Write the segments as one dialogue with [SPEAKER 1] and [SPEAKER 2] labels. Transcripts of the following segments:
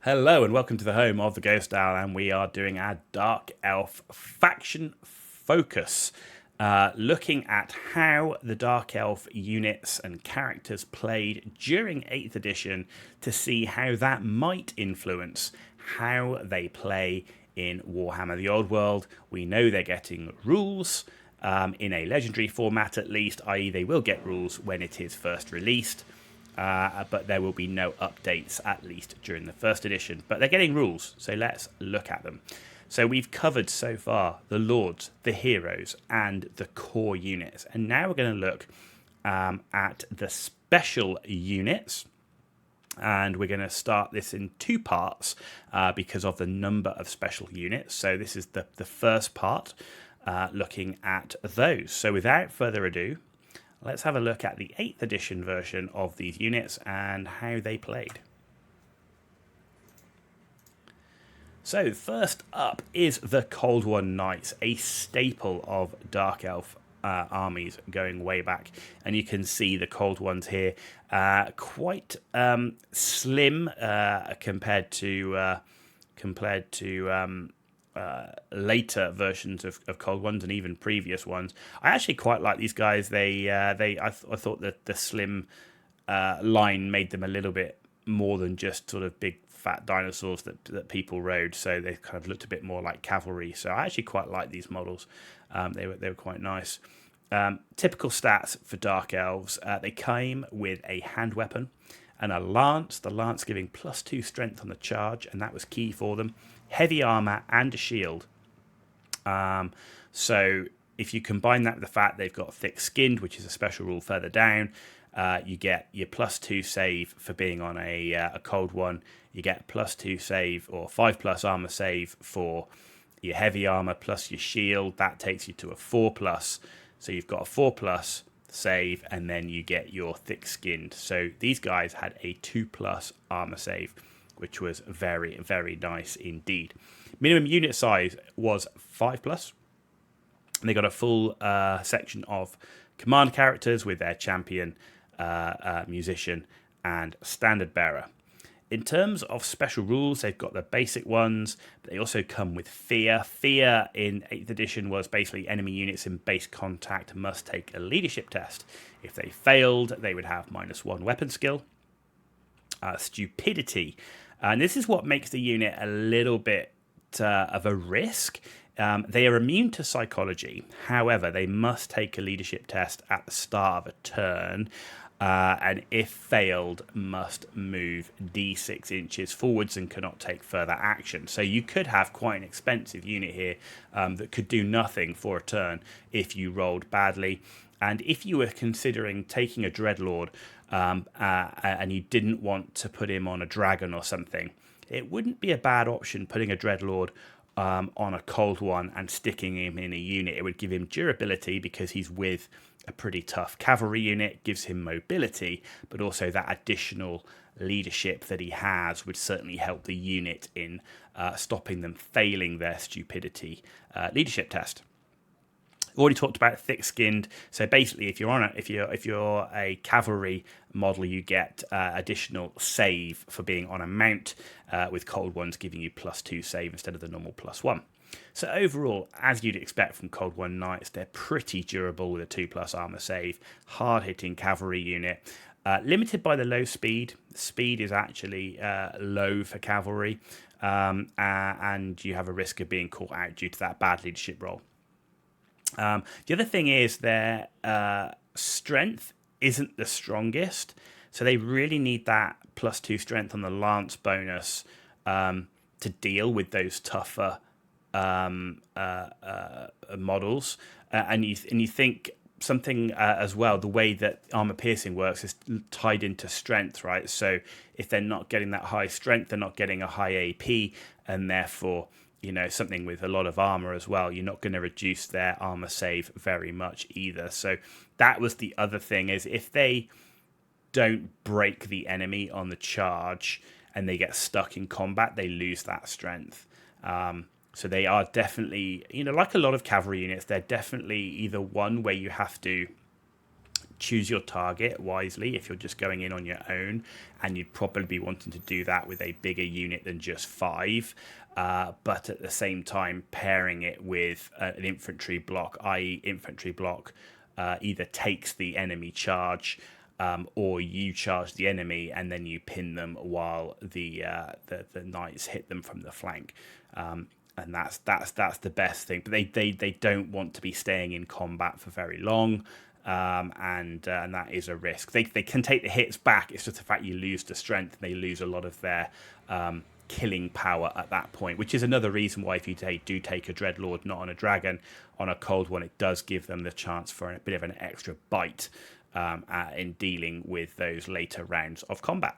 [SPEAKER 1] Hello and welcome to the home of the Ghost Owl, and we are doing our Dark Elf faction focus, looking at how the Dark Elf units and characters played during 8th edition to see how that might influence how they play in Warhammer The Old World. We know they're getting rules in a legendary format at least, i.e. they will get rules when it is first released. But there will be no updates, at least during the first edition. But they're getting rules, so let's look at them. So we've covered so far the Lords, the Heroes, and the core units. And now we're going to look at the special units. And we're going to start this in two parts because of the number of special units. So this is the first part, looking at those. So without further ado, let's have a look at the 8th edition version of these units and how they played. So first up is the Cold One Knights, a staple of Dark Elf armies going way back. And you can see the Cold Ones here, quite slim compared to later versions of Cold Ones and even previous ones. I actually quite like these guys. I thought that the slim line made them a little bit more than just sort of big fat dinosaurs that people rode. So they kind of looked a bit more like cavalry. So I actually quite like these models. They were quite nice. Typical stats for Dark Elves. They came with a hand weapon and a lance. The lance giving +2 strength on the charge, and that was key for them. Heavy armor and a shield. So if you combine that with the fact they've got thick skinned, which is a special rule further down, you get your +2 save for being on a cold one. You get +2 save or 5+ armor save for your heavy armor plus your shield. That takes you to a 4+. So you've got a 4+ save, and then you get your thick skinned. So these guys had a 2+ armor save, which was very, very nice indeed. Minimum unit size was 5+. And they got a full section of command characters with their champion, musician, and standard bearer. In terms of special rules, they've got the basic ones, but they also come with fear. Fear in 8th edition was basically enemy units in base contact must take a leadership test. If they failed, they would have -1 weapon skill. Stupidity. And this is what makes the unit a little bit of a risk. They are immune to psychology. However, they must take a leadership test at the start of a turn. And if failed, must move d6 inches forwards and cannot take further action. So you could have quite an expensive unit here that could do nothing for a turn if you rolled badly. And if you were considering taking a Dreadlord and you didn't want to put him on a dragon or something, it wouldn't be a bad option putting a Dreadlord on a cold one and sticking him in a unit. It would give him durability because he's with a pretty tough cavalry unit, gives him mobility, but also that additional leadership that he has would certainly help the unit in stopping them failing their stupidity leadership test. Already talked about thick-skinned. So basically, if you're a cavalry model, you get additional save for being on a mount, with cold ones giving you +2 save instead of the normal +1. So overall, as you'd expect from Cold One Knights, they're pretty durable with a 2+ armor save. Hard-hitting cavalry unit. Limited by the low speed. Speed is actually low for cavalry, and you have a risk of being caught out due to that bad leadership roll. The other thing is their strength isn't the strongest, so they really need that +2 strength on the lance bonus to deal with those tougher models. And you think something as well, the way that armor piercing works is tied into strength, right? So if they're not getting that high strength, they're not getting a high AP, and therefore, something with a lot of armor as well, you're not going to reduce their armor save very much either. So that was the other thing, is if they don't break the enemy on the charge and they get stuck in combat, they lose that strength. So they are definitely, like a lot of cavalry units, they're definitely either one where you have to choose your target wisely if you're just going in on your own, and you'd probably be wanting to do that with a bigger unit than just 5. But at the same time, pairing it with an infantry block, i.e. infantry block either takes the enemy charge, or you charge the enemy and then you pin them while the knights hit them from the flank. And that's the best thing. But they don't want to be staying in combat for very long. And that is a risk. They can take the hits back. It's just the fact you lose the strength. They lose a lot of their killing power at that point, which is another reason why if you do take a Dreadlord, not on a dragon, on a cold one, it does give them the chance for a bit of an extra bite in dealing with those later rounds of combat.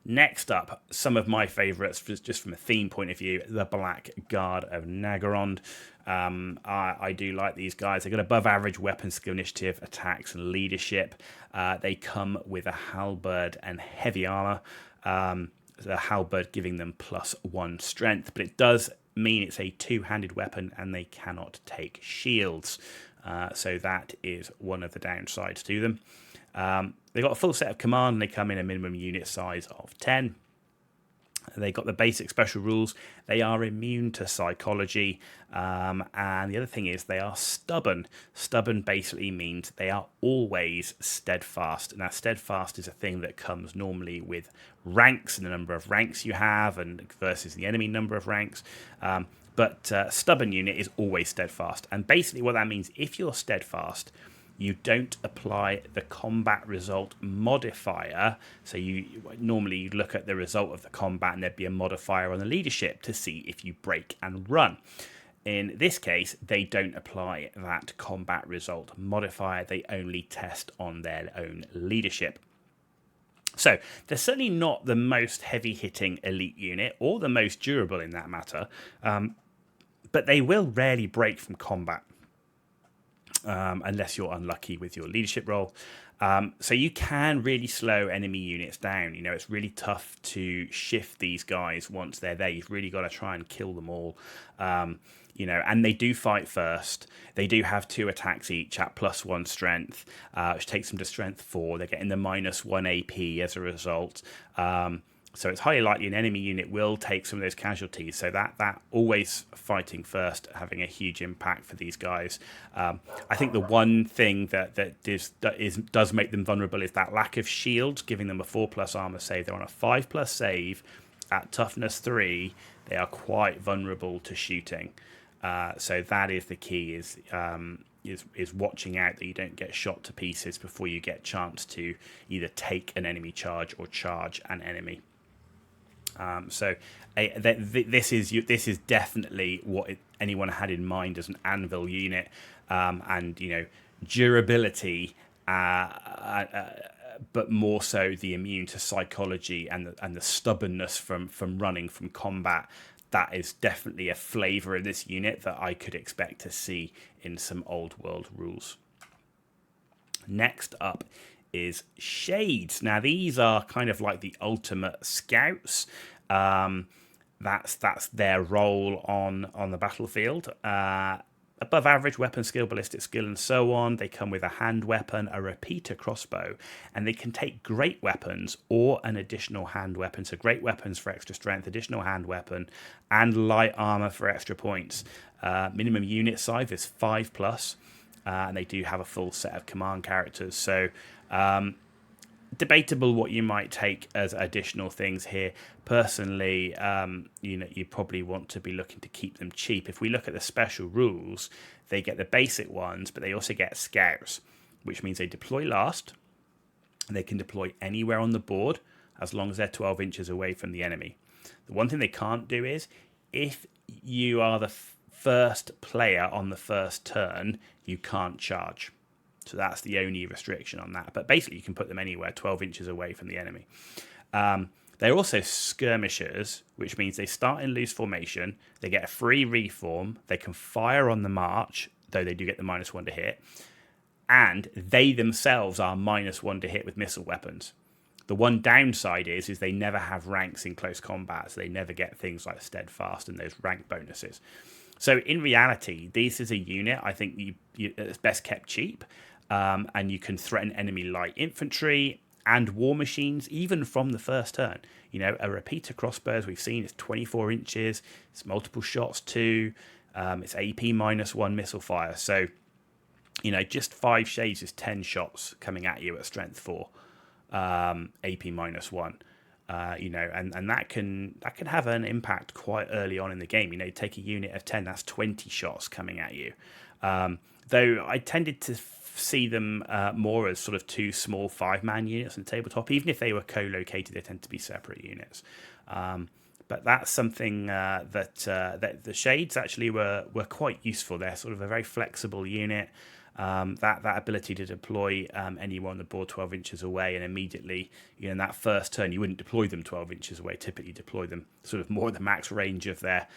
[SPEAKER 1] Next up, some of my favourites, just from a theme point of view, the Black Guard of Nagarond. I do like these guys. They've got above average weapon skill, initiative, attacks, and leadership. They come with a halberd and heavy armour. The halberd giving them +1 strength, but it does mean it's a two-handed weapon and they cannot take shields. So that is one of the downsides to them. They've got a full set of command and they come in a minimum unit size of 10. They got the basic special rules. They are immune to psychology. And the other thing is they are stubborn. Stubborn basically means they are always steadfast. Now, steadfast is a thing that comes normally with ranks and the number of ranks you have and versus the enemy number of ranks. But stubborn unit is always steadfast. And basically what that means, if you're steadfast, you don't apply the combat result modifier. So you normally look at the result of the combat and there'd be a modifier on the leadership to see if you break and run. In this case, they don't apply that combat result modifier. They only test on their own leadership. So they're certainly not the most heavy-hitting elite unit or the most durable in that matter, but they will rarely break from combat. Unless you're unlucky with your leadership role. So you can really slow enemy units down. You know, it's really tough to shift these guys once they're there. You've really got to try and kill them all. You know, and they do fight first. They do have 2 attacks each at +1 strength, which takes them to strength 4. They're getting the -1 AP as a result. So it's highly likely an enemy unit will take some of those casualties. So that always fighting first, having a huge impact for these guys. I think the one thing that does make them vulnerable is that lack of shields, giving them a 4+ armor save. They're on a 5+ save at toughness 3. They are quite vulnerable to shooting. So that is the key, is watching out that you don't get shot to pieces before you get a chance to either take an enemy charge or charge an enemy. This is definitely what anyone had in mind as an anvil unit, and you know, durability, but more so the immune to psychology and the stubbornness from running from combat. That is definitely a flavour of this unit that I could expect to see in some old world rules. Next up is Shades. Now these are kind of like the ultimate scouts. That's their role on the battlefield. Above average weapon skill, ballistic skill, and so on. They come with a hand weapon, a repeater crossbow, and they can take great weapons or an additional hand weapon. So great weapons for extra strength, additional hand weapon, and light armor for extra points. Minimum unit size is 5+, and they do have a full set of command characters. So debatable what you might take as additional things here. Personally, you know, you probably want to be looking to keep them cheap. If we look at the special rules, they get the basic ones, but they also get scouts, which means they deploy last. They can deploy anywhere on the board as long as they're 12 inches away from the enemy. The one thing they can't do is, if you are the first player on the first turn, you can't charge. So that's the only restriction on that. But basically, you can put them anywhere 12 inches away from the enemy. They're also skirmishers, which means they start in loose formation. They get a free reform. They can fire on the march, though they do get the -1 to hit. And they themselves are -1 to hit with missile weapons. The one downside is they never have ranks in close combat. So they never get things like steadfast and those rank bonuses. So in reality, this is a unit I think it's best kept cheap. and you can threaten enemy light infantry and war machines even from the first turn. You know, a repeater crossbow, as we've seen, is 24 inches. It's multiple shots too. It's AP -1 missile fire. So, you know, just 5 shades is 10 shots coming at you at strength 4, AP -1. You know, and that can have an impact quite early on in the game. You know, take a unit of 10, that's 20 shots coming at you. Though I tended to see them more as sort of 2 small 5-man units on tabletop. Even if they were co-located, they tend to be separate units. But that's something that the Shades actually were quite useful. They're sort of a very flexible unit. That ability to deploy anywhere on the board 12 inches away, and immediately, you know, in that first turn, you wouldn't deploy them 12 inches away. Typically, deploy them sort of more at the max range of their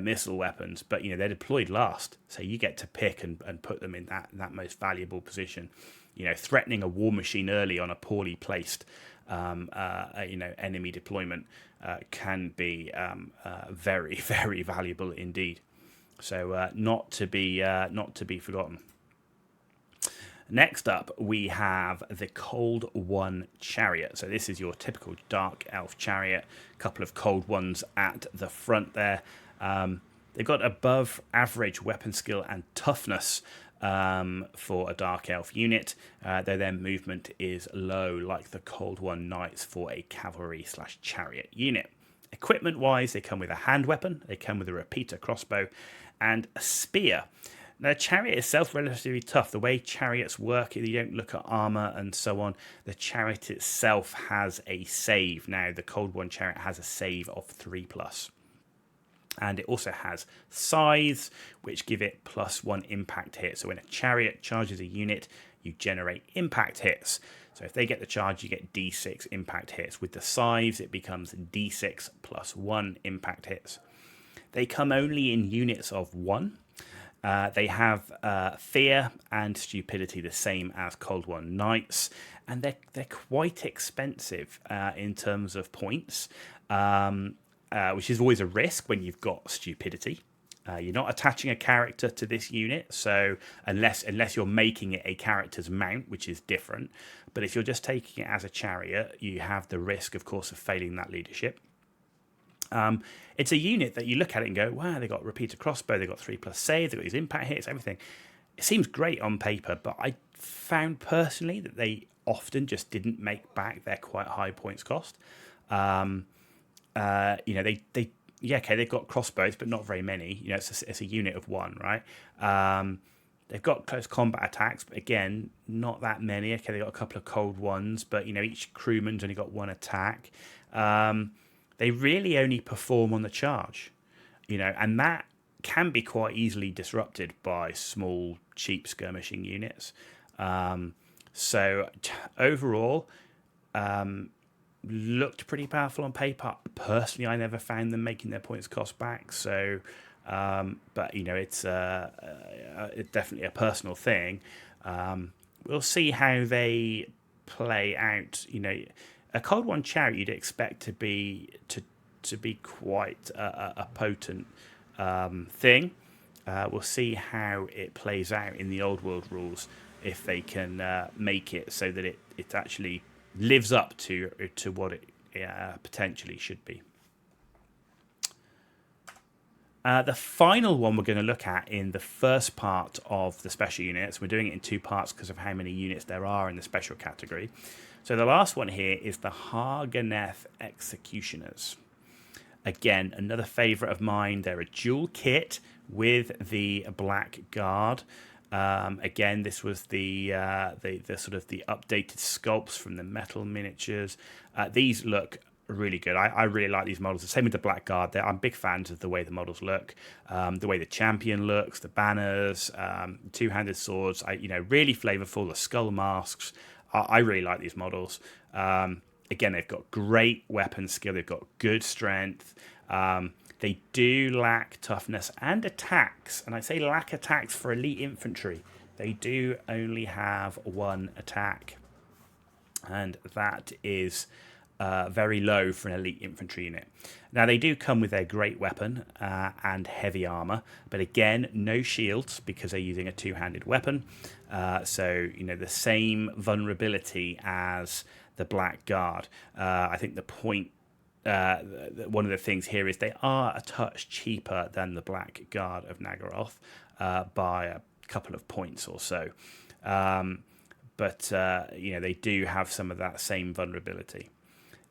[SPEAKER 1] missile weapons. But you know, they're deployed last, so you get to pick and put them in that most valuable position. You know, threatening a war machine early on a poorly placed, you know, enemy deployment can be very, very valuable indeed. So not to be forgotten. Next up, we have the Cold One Chariot. So this is your typical Dark Elf chariot. A couple of cold ones at the front there. They've got above average weapon skill and toughness for a Dark Elf unit, though their movement is low, like the Cold One Knights for a cavalry/chariot unit. Equipment-wise, they come with a hand weapon, they come with a repeater crossbow, and a spear. Now, the chariot itself relatively tough. The way chariots work, you don't look at armor and so on. The chariot itself has a save. Now, the Cold One chariot has a save of 3+. And it also has scythes, which give it +1 impact hit. So when a chariot charges a unit, you generate impact hits. So if they get the charge, you get D6 impact hits. With the scythes, it becomes D6 +1 impact hits. They come only in units of 1. They have fear and stupidity, the same as Cold One Knights, and they're quite expensive in terms of points, which is always a risk when you've got stupidity. You're not attaching a character to this unit, so unless you're making it a character's mount, which is different. But if you're just taking it as a chariot, you have the risk, of course, of failing that leadership. It's a unit that you look at it and go, wow, they got repeater crossbow, they got 3+ save, they got these impact hits, everything. It seems great on paper, but I found personally that they often just didn't make back their quite high points cost. You know, they've got crossbows, but not very many. You know, it's a unit of 1, right? They've got close combat attacks, but again, not that many. Okay, they've got a couple of cold ones, but you know, each crewman's only got 1 attack. They really only perform on the charge, you know, and that can be quite easily disrupted by small, cheap skirmishing units. So overall, looked pretty powerful on paper. Personally, I never found them making their points cost back. So, but you know, it's definitely a personal thing. We'll see how they play out. You know, a Cold One chariot you'd expect to be quite a potent thing. We'll see how it plays out in the Old World rules, if they can make it so that it actually lives up to what it potentially should be. The final one we're going to look at in the first part of the special units, we're doing it in 2 parts because of how many units there are in the special category. So the last one here is the Harganeth Executioners. Again, another favourite of mine. They're a dual kit with the Black Guard. Again, this was the sort of the updated sculpts from the metal miniatures. These look really good. I really like these models. The same with the Black Guard. I'm big fans of the way the models look, the way the champion looks, the banners, two-handed swords. Really flavourful. The skull masks. I really like these models. Again, they've got great weapon skill. They've got good strength. They do lack toughness and attacks. And I say lack attacks for elite infantry. They do only have 1 attack. And that is very low for an elite infantry unit. Now they do come with their great weapon and heavy armor, but again, no shields because they're using a two-handed weapon. So the same vulnerability as the Black Guard. I think the point. One of the things here is they are a touch cheaper than the Black Guard of Nagarond by a couple of points or so. But they do have some of that same vulnerability.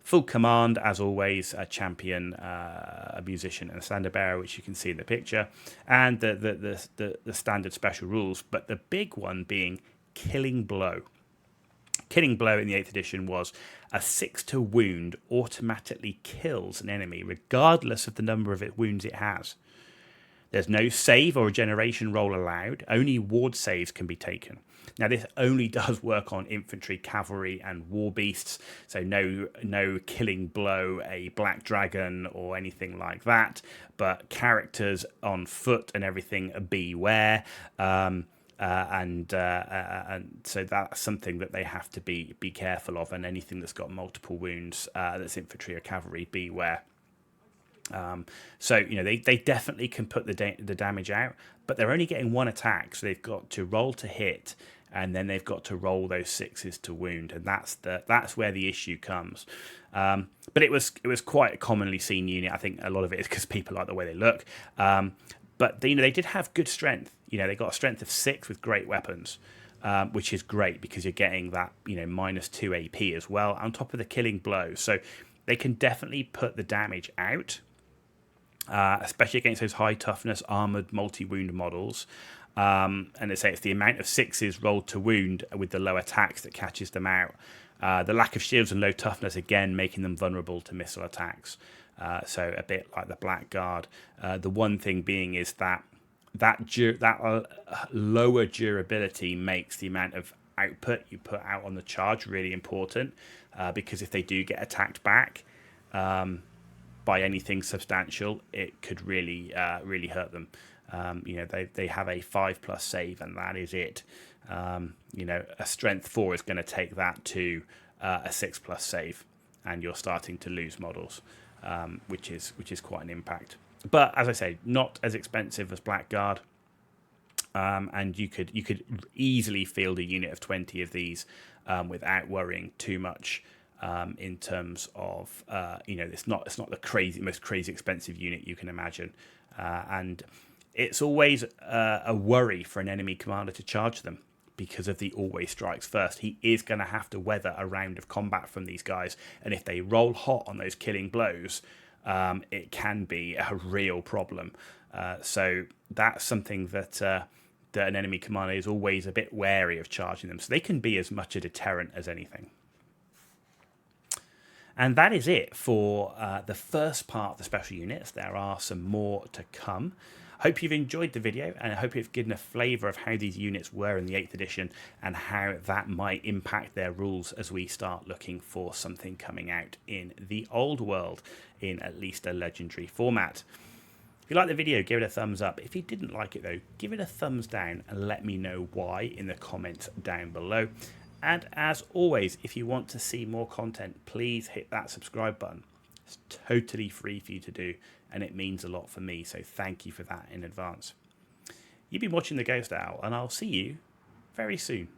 [SPEAKER 1] Full command, as always, a champion, a musician, and a standard bearer, which you can see in the picture, and the standard special rules. But the big one being Killing Blow. Killing Blow in the 8th edition was a 6 to wound automatically kills an enemy, regardless of the number of wounds it has. There's no save or regeneration roll allowed. Only ward saves can be taken. Now, this only does work on infantry, cavalry, and war beasts. So no Killing Blow, a black dragon, or anything like that. But characters on foot and everything, beware. And so that's something that they have to be careful of. And anything that's got multiple wounds, that's infantry or cavalry, beware. So they definitely can put the damage out, but they're only getting one attack, so they've got to roll to hit, and then they've got to roll those 6s to wound, and that's where the issue comes. But it was quite a commonly seen unit. I think a lot of it is because people like the way they look. But they did have good strength. They got a strength of 6 with great weapons, which is great because you're getting that -2 AP as well on top of the Killing Blow. So they can definitely put the damage out. Especially against those high toughness armored multi-wound models. And they say it's the amount of 6s rolled to wound with the low attacks that catches them out. The lack of shields and low toughness, again, making them vulnerable to missile attacks. So a bit like the Black Guard. The one thing being is that lower durability makes the amount of output you put out on the charge really important. Because if they do get attacked back, by anything substantial, it could really hurt them. They have a 5+ save, and that is it. A strength 4 is going to take that to a 6+ save, and you're starting to lose models, which is quite an impact. But as I say, not as expensive as Black Guard, and you could easily field a unit of 20 of these without worrying too much. In terms of it's not the most crazy expensive unit you can imagine, and it's always a worry for an enemy commander to charge them because of the always strikes first. He is going to have to weather a round of combat from these guys, and if they roll hot on those Killing Blows, it can be a real problem. So that's something that an enemy commander is always a bit wary of charging them. So they can be as much a deterrent as anything. And that is it for the first part of the special units. There are some more to come. Hope you've enjoyed the video, and I hope you've given a flavour of how these units were in the 8th edition and how that might impact their rules as we start looking for something coming out in the old world in at least a legendary format. If you like the video, give it a thumbs up. If you didn't like it though, give it a thumbs down and let me know why in the comments down below. And as always, if you want to see more content, please hit that subscribe button. It's totally free for you to do, and it means a lot for me, so thank you for that in advance. You've been watching The Ghost Owl, and I'll see you very soon.